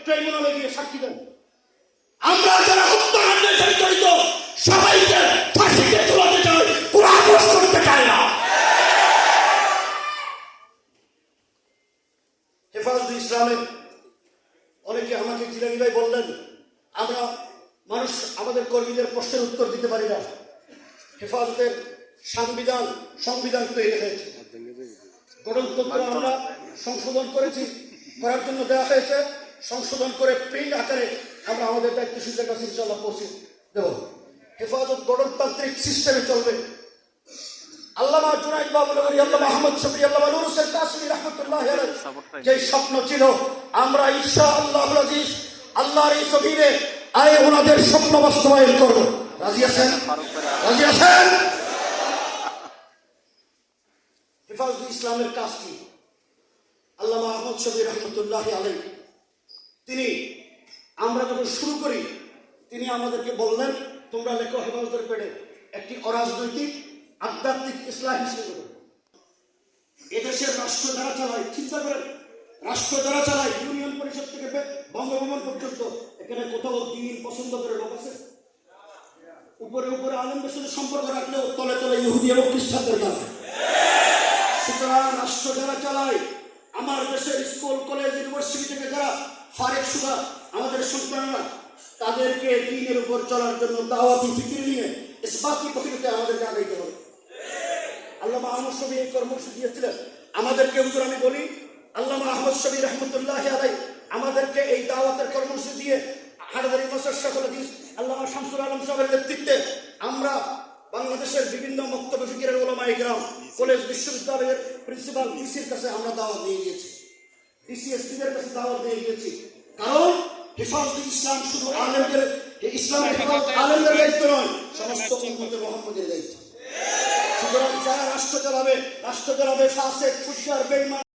ট্রাইব্যুনালে গিয়ে সাক্ষী দেন। আমরা যারা হত্যাকাণ্ডের সাথে জড়িত সবাইকে ফাঁসিতে ঝুলাতে চাই, কোনো আপোষ করতে চাই না। হেফাজতে ইসলামের অনেকে আমাকে জিলানি ভাই বললেন, আমরা মানুষ আমাদের কর্মীদের প্রশ্নের উত্তর দিতে পারি না। হেফাজতের সংবিধান তৈরি হয়েছে, গঠনতন্ত্র আমরা সংশোধন করেছি, করার জন্য দেওয়া হয়েছে, সংশোধন করে প্রিন্ট আকারে আমরা আমাদের দায়িত্বশীলদের কাছে ইনশাআল্লাহ পৌঁছে দেব। হেফাজত গণতান্ত্রিক সিস্টেমে চলবে। আল্লামা জুনাইদ বাবুনগরী, আল্লামা আহমদ শফি, আল্লামা নুর হোসেন কাসেমী রাহমাতুল্লাহি আলাইহি যে স্বপ্ন ছিল, আমরা ইনশাআল্লাহুল আজিজ আল্লাহর এই জমিনে আয়ে ওনাদের স্বপ্ন বাস্তবায়ন করব। রাজি আছেন? রাজি আছেন? হেফাজতে ইসলামের কাজ কি? আল্লামা আহমদ শফি রাহমাতুল্লাহি আলাইহি তিনি, আমরা যখন শুরু করি, তিনি আমাদেরকে বললেন, তোমরা লেখো হেফাজতের পেটে একটি অরাজনৈতিক আধ্যাত্মিক ইসলাম হিসেবে। এদেশের রাষ্ট্র যারা চালায়, চিন্তা করেন, রাষ্ট্র যারা চালায় ইউনিয়ন পরিষদ থেকে বঙ্গভবন পর্যন্ত, এখানে কোথাও দিন পছন্দ করে লোক আছে? উপরে উপরে আলেমদের সাথে সম্পর্ক রাখলেও তলে তলে ইহুদি এবং খ্রিস্টানদের দ্বারা। সুতরাং রাষ্ট্র যারা চালায়, আমার দেশের স্কুল কলেজ ইউনিভার্সিটি থেকে যারা ফারেক শুধা আমাদের সন্তানরা, তাদেরকে দিনের উপর চলার জন্য দাওয়াতি ফিকির নিয়ে ইসবাতি প্রক্রিয়াতে আমাদেরকে আগাইতে হবে। আল্লামা আহমদ শফি এই কর্মসূচি দিয়েছিলেন আমাদেরকে। হুজুর আমি বলি, আল্লামা আহমদ শফি রহমতুল্লাহি আলাইহি আমাদেরকে এই দাওয়াতের কর্মসূচি দিয়ে হাটাদারি মাসার সকল হাদিস আল্লামা শামসুল আলম সাহেবের নেতৃত্বে আমরা বাংলাদেশের বিভিন্ন মক্তবে ফিকিরের উলামায়ে কেরাম, কলেজ বিশ্ববিদ্যালয়ের প্রিন্সিপাল ডিসির কাছে আমরা দাওয়াত দিয়ে গিয়েছি, ডিসিএসপিদের কাছে দাওয়াত দিয়ে গিয়েছি। কারণ হেফাজতে ইসলাম শুধু আলেমদের, ইসলামের হেফাজত আলেমদের দায়িত্ব নয়, সমস্ত উম্মতে মুহাম্মদের দায়িত্ব। সুতরাং যারা রাষ্ট্র চালাবে ফাসেক, ফুটকার, বেঈমান,